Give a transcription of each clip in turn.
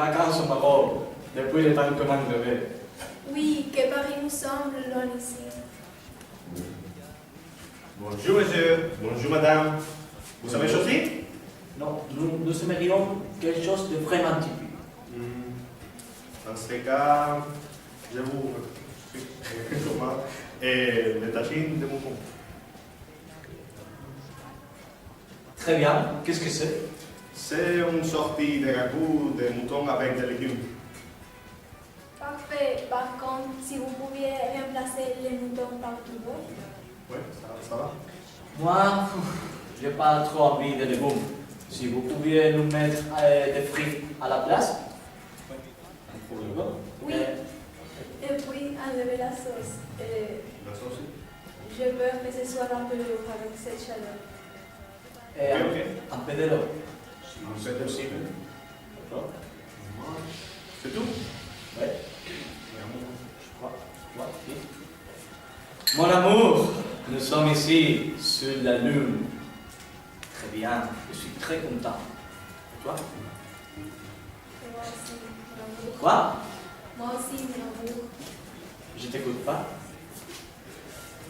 vacances au Maroc, depuis le temps qu'on en rêvait. Oui, que Paris nous semble loin ici. Bonjour monsieur, bonjour madame. Vous savez choisir? Non, nous aimerions quelque chose de vraiment typique. Dans ce cas, je vous comment les tagines de mouton. Très bien, qu'est-ce que c'est? C'est une sortie de ragoût de mouton avec des légumes. Parfait. Par contre, si vous pouviez remplacer les moutons par du bœuf. Oui, ça va. Moi, j'ai pas trop envie de légumes. Si vous pouviez nous mettre des frites à la place. Oui. Et puis enlever la sauce. La sauce? J'ai peur que ce soit un peu lourd avec cette chaleur. Et Ok. un peu de l'eau. Si c'est possible. D'accord. C'est tout? Oui. Mon amour, nous sommes ici, sur la lune. Très bien, je suis très content. Et toi? Et moi aussi, mon amour. Quoi? Moi aussi, mon amour. Je t'écoute pas?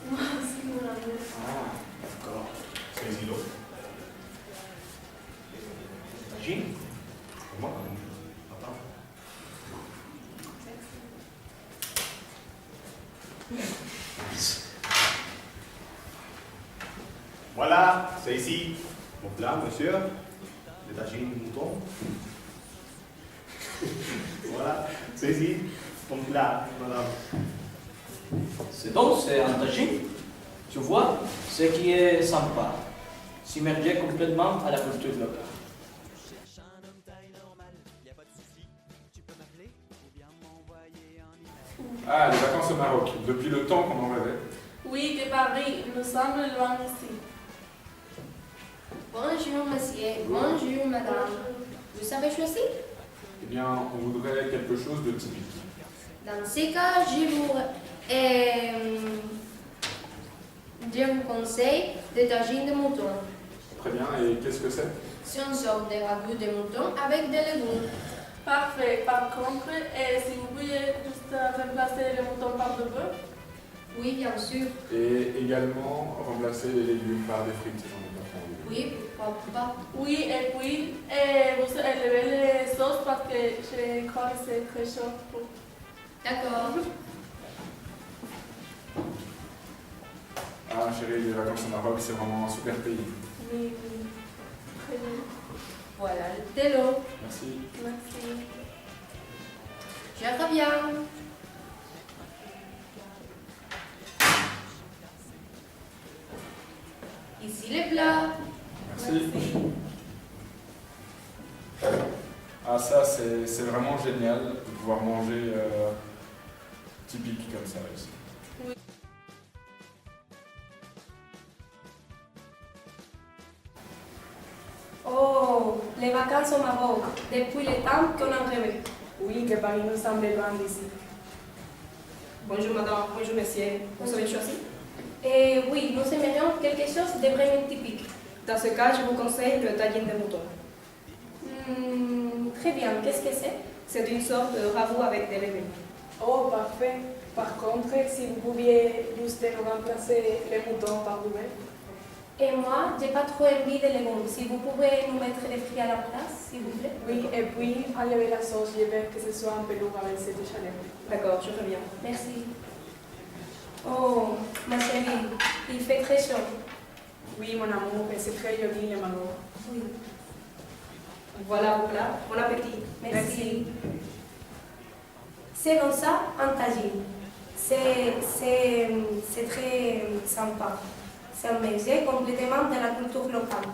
Moi aussi, mon amour. Ah, d'accord. C'est l'eau. Imagine. Comment? Attends. Voilà, c'est ici. Mon plat, monsieur. Les tagines de mouton. Voilà, c'est ici. Mon plat, madame. C'est donc, c'est un tagine. Tu vois, ce qui est sympa. S'immerger complètement à la culture locale. Ah, les vacances au Maroc, depuis le temps qu'on en rêvait. Oui, que Paris nous semble loin ici. Bonjour monsieur, bonjour madame. Vous avez choisi? Eh bien, on voudrait quelque chose de typique. Dans ces cas, je vous conseille des tagines de mouton. Très bien, et qu'est-ce que c'est? C'est une sorte de ragoût de mouton avec des légumes. Parfait. Par contre, si vous pouviez juste remplacer les moutons par du bœuf. Oui, bien sûr. Et également remplacer les légumes par des frites, j'en ai pas trop envie. Oui, pourquoi pas. Oui, et puis vous élevez les sauces parce que je crois que c'est très chaud. D'accord. Ah chérie, les vacances au Maroc, c'est vraiment un super pays. Oui, oui. Très bien. Voilà le télo. Merci. Merci. Je reviens. Ici les plats. Merci. Ah ça, c'est vraiment génial de pouvoir manger typique comme ça ici. Oh, les vacances au Maroc, depuis le temps qu'on en rêvait. Oui, que Paris nous semble loin d'ici. Bonjour madame, bonjour monsieur. Vous avez choisi? Et oui, nous aimerions quelque chose de vraiment typique. Dans ce cas, je vous conseille le tagine de mouton. Très bien, qu'est-ce que c'est? C'est une sorte de ragoût avec des légumes. Oh, parfait. Par contre, si vous pouviez juste nous remplacer les moutons par du bœuf. Et moi, j'ai pas trop envie de légumes. Si vous pouvez nous mettre les fruits à la place, s'il vous plaît. Oui, et puis enlever la sauce. J'ai peur que ce soit un peu lourd avec cette chaleur. D'accord, je reviens. Merci. Oh, ma chérie, il fait très chaud. Oui, mon amour, et c'est très joli le Maroc. Oui, Voilà vos plats. Bon appétit. merci. C'est comme ça, un tagine. C'est très sympa. C'est un mélange complètement de la culture locale.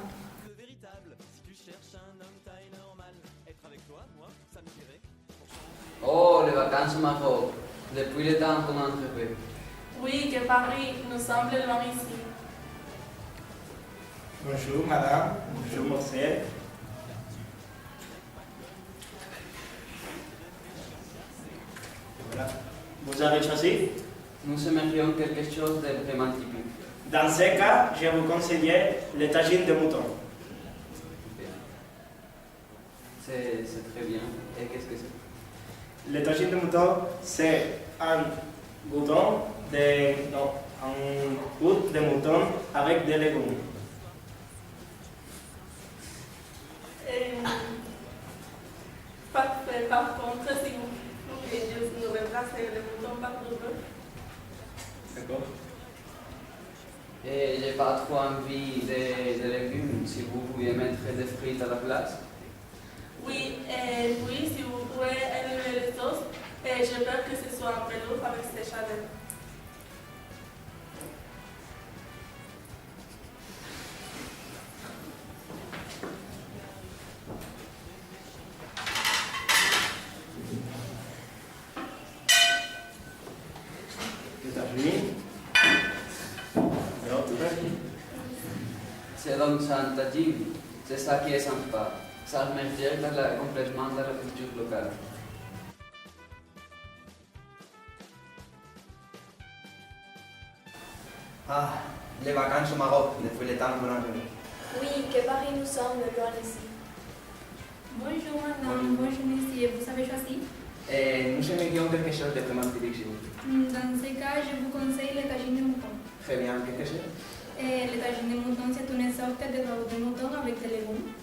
Oh, les vacances au Maroc, depuis le temps qu'on en rêvait. Oui, que Paris nous semble loin ici. Bonjour madame, bonjour monsieur. Voilà. Vous avez choisi? Nous aimerions quelque chose de vraiment typique. Dans ce cas, je vous conseille les tagines de mouton. C'est très bien. Et qu'est-ce que c'est? Le tagine de mouton, c'est un bouton de, non, un bout de mouton avec des légumes. Parfait. Par contre, si vous pouvez juste nous remplacer le mouton par du bœuf. D'accord. Et j'ai pas trop envie de légumes, si vous pouviez mettre des frites à la place. Oui, et puis si vous pouvez élever les sauces, et je veux que ce soit un peu lourd avec ces chaleurs. Le tagine. Alors, tout va bien. C'est donc ça un tagine. C'est ça qui est sympa. Ça m'intègre complètement dans la culture locale. Ah, les vacances au Maroc, depuis le temps qu'on a venu. Oui, que Paris nous semble loin ici. Bonjour madame, bonjour monsieur, vous avez choisi? Nous aimerions quelque chose de vraiment typique, s'il vous plaît. Dans ce cas, je vous conseille le tagine de mouton. Très bien, qu'est-ce que c'est? Le tagine de mouton, c'est une sorte de ragoût de mouton avec des légumes.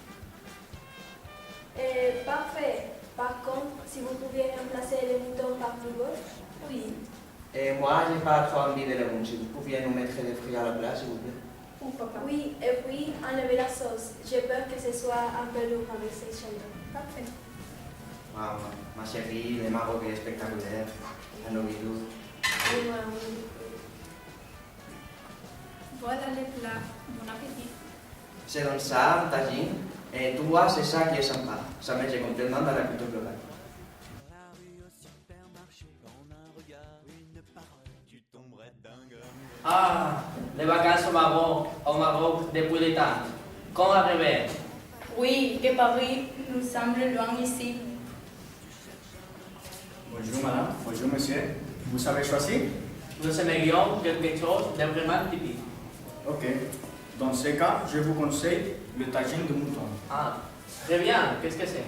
Parfait. Par contre, si vous pouviez remplacer les moutons par du bœuf? Oui. Moi, j'ai pas trop envie de légumes. Si vous pouviez nous mettre des fruits à la place, s'il vous plaît. Ou papa. Oui, et puis enlever la sauce. J'ai peur que ce soit un peu lourd avec ces chaleurs. Parfait. Ah, ma chérie, le Maroc est spectaculaire. La nourriture. Oui, oui. Voilà les plats. Bon appétit. C'est donc ça, un tagine. Et tu vois, c'est ça qui est sympa. Ça m'aide complètement dans la culture locale. Ah, les vacances au Maroc depuis le temps. Quand arriver? Oui, que Paris nous semble loin ici. Bonjour madame, bonjour monsieur. Vous avez choisi? Nous aimerions quelque chose de vraiment typique. Ok. Dans ce cas, je vous conseille le tagine de mouton. Ah, très bien. Qu'est-ce que c'est?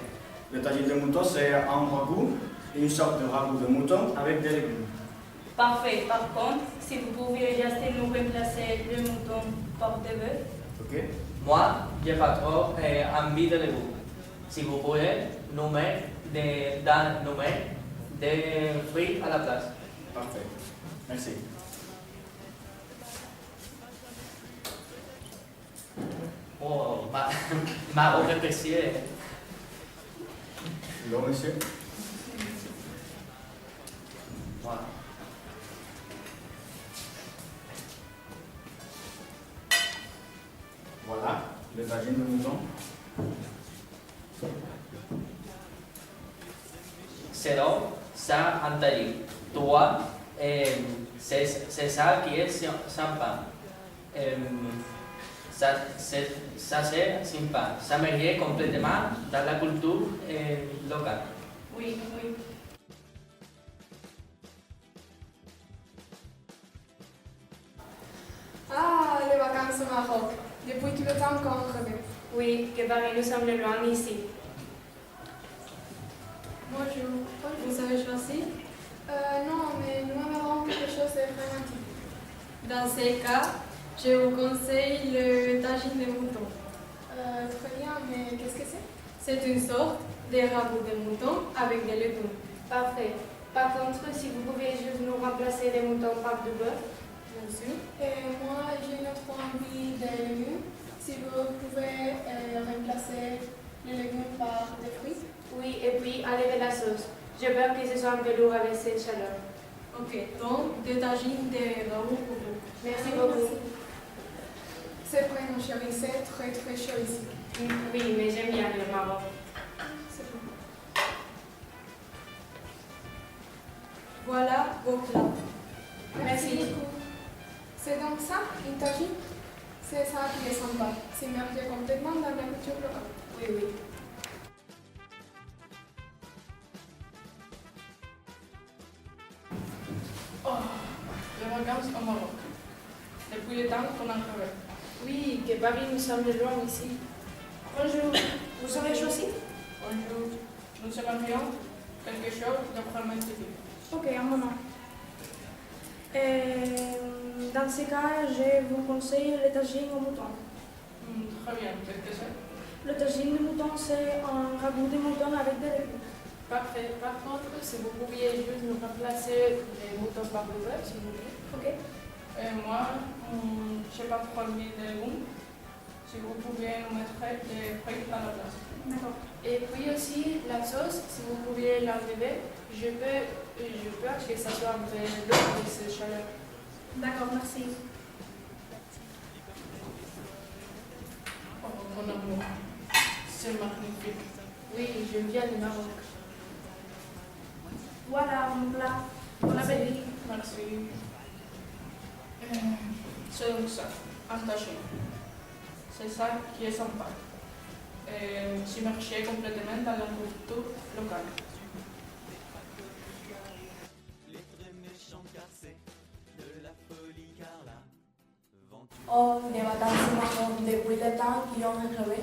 Le tagine de mouton, c'est un ragoût, une sorte de ragoût de mouton avec des légumes. Parfait. Par contre, si vous pouviez juste nous remplacer le mouton par des bœufs. Ok? Moi, j'ai pas trop envie de légumes. Si vous pouvez nous mettre des fruits à la place. Parfait. Merci. Oh, Maroc apprécié. Bonjour monsieur. Voilà. Voilà, le tagine de mouton. C'est donc ça un tagine. Toi, c'est ça qui est sympa. Ça c'est sympa. Ça me complètement dans la culture locale. Oui, oui. Ah, les vacances au Maroc. Depuis tout le temps qu'on revient. Oui, que Paris nous semble loin ici. Bonjour. Vous avez choisi? Non, mais nous aimerons quelque chose de vraiment typique. Dans ces cas, je vous conseille le tagine de mouton. Très bien, mais qu'est-ce que c'est? C'est une sorte de ragoût de mouton avec des légumes. Parfait. Par contre, si vous pouvez juste nous remplacer les moutons par du bœuf. Bien sûr. Et moi, j'ai une autre envie de légumes. Si vous pouvez remplacer les légumes par des fruits. Oui, et puis enlever la sauce. J'ai peur que ce soit un peu lourd avec cette chaleur. Ok, donc deux tagines de ragoût pour vous. Merci beaucoup. C'est vrai, mon chéri, c'est très très chaud ici. Oui, mais j'aime bien le Maroc. C'est bon. Voilà vos plats. Merci beaucoup. C'est donc ça, une tagine? C'est ça qui est sympa. S'immerger complètement dans la culture locale. Oui, oui. Oh, les vacances au Maroc. Depuis le temps qu'on en revient. Oui, que Paris nous semble loin ici. Bonjour, vous avez choisi? Bonjour. Nous aimerions quelque chose d'après-midi typique. Ok, un moment. Dans ce cas, je vous conseille le tagine au mouton. Très bien, qu'est-ce que c'est? Le tagine de mouton, c'est un ragoût de mouton avec des légumes. Parfait. Par contre, si vous pouviez juste nous remplacer les moutons par le bœuf, s'il vous plaît. Ok. Moi, je n'ai pas trop envie de légumes. Si vous pouviez nous mettre des fruits à la place. D'accord. Et puis aussi, la sauce, si vous pouviez l'enlever, je peux que ça soit un peu lourd de cette chaleur. D'accord, merci. Oh, mon amour, c'est magnifique. Oui, je viens du Maroc. Voilà, mon plat. Bon appétit. Merci. C'est donc ça, un tagine. C'est ça qui est sympa. S'immerger complètement dans la culture locale. Oh, les bâtiments depuis le temps qui ont rêvé.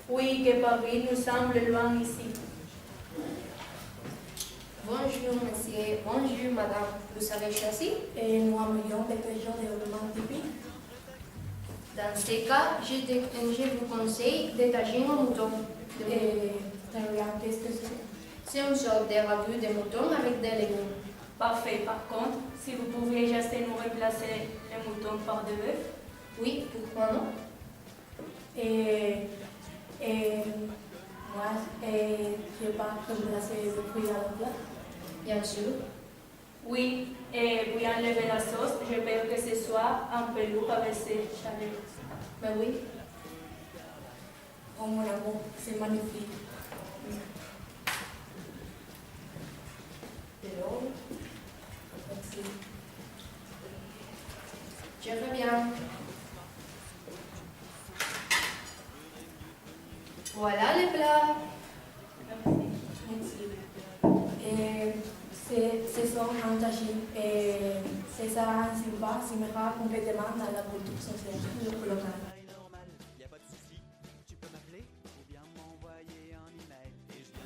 Oui, que Paris nous semble loin ici. Bonjour, monsieur. Bonjour, madame. Vous avez choisi? Et nous aimerions quelque chose de vraiment typique. Dans ce cas, je vous conseille des tagines au mouton. Et très bien, qu'est-ce que c'est? C'est une sorte de ragoût de mouton avec des légumes. Parfait. Par contre, si vous pouviez juste nous remplacer les moutons par des bœufs. Oui, pourquoi non? Et moi, je vais pas remplacer le fruit à la place. Bien sûr. Oui, et puis enlever la sauce, je veux que ce soit un peu lourd avec ces chaleurs. Mais oui. Oh mon amour, c'est magnifique. Hello. Merci. Je reviens. Voilà les plats. Merci. Et ce sont un tagine. Et c'est ça, sympa, s'immera complètement dans la culture sociale locale.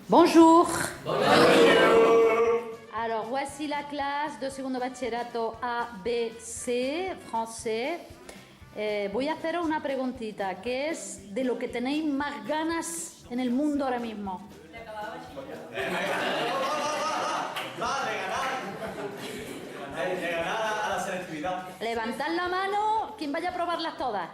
Bonjour. Alors, voici la clase de segundo bachillerato ABC, français. Voy a haceros una preguntita, ¿qué es de lo que tenéis más ganas en el mundo ahora mismo? De ganar a la selectividad. Levantad la mano, quien vaya a probarlas todas.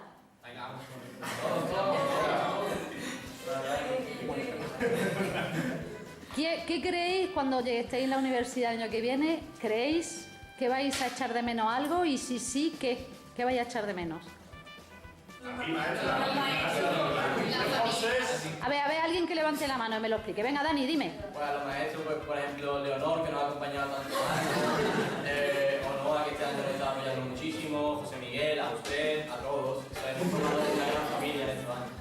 ¿Qué creéis cuando estéis en la universidad el año que viene? ¿Creéis que vais a echar de menos algo? Y si sí, ¿qué vais a echar de menos? A ver, alguien que levante la mano y me lo explique. Venga, Dani, dime. Pues a los maestros, pues, por ejemplo, Leonor, que nos ha acompañado tantos años, Onoa, que este año nos está apoyando muchísimo, José Miguel, a usted, a todos. Hemos formado una gran familia en estos años.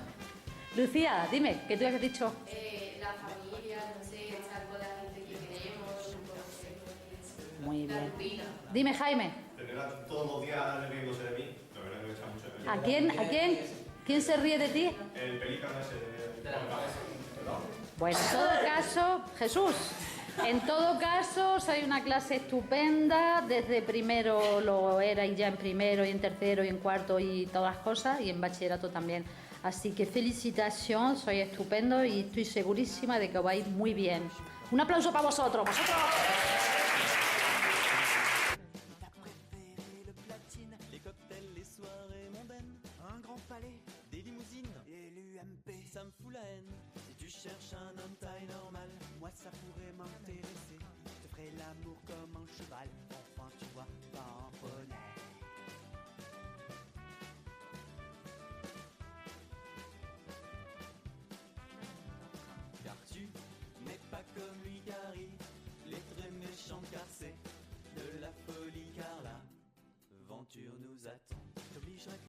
Lucía, dime, ¿qué tú has dicho? La familia, no sé, estar con la gente que queremos, Muy la bien. rutina. Dime, Jaime. Tener todos los días riéndose de mí, la verdad que me echa mucho de menos. ¿A quién? ¿Quién se ríe de ti? El pelícano ese de la cabeza. Bueno, en todo caso, Jesús, en todo caso, sois una clase estupenda, desde primero lo erais ya en primero y en tercero y en cuarto y todas las cosas, y en bachillerato también. Así que felicitaciones, sois estupendo y estoy segurísima de que os vais muy bien. Un aplauso para vosotros. ¡Vosotros! Ça me fout la haine. Si tu cherches un homme taille normale, moi ça pourrait m'intéresser. Je te ferai l'amour comme un cheval, enfin tu vois, pas un poney. Car tu n'es pas comme lui, Gary, les très méchants, car c'est de la folie, car la aventure nous attend. T'obligerais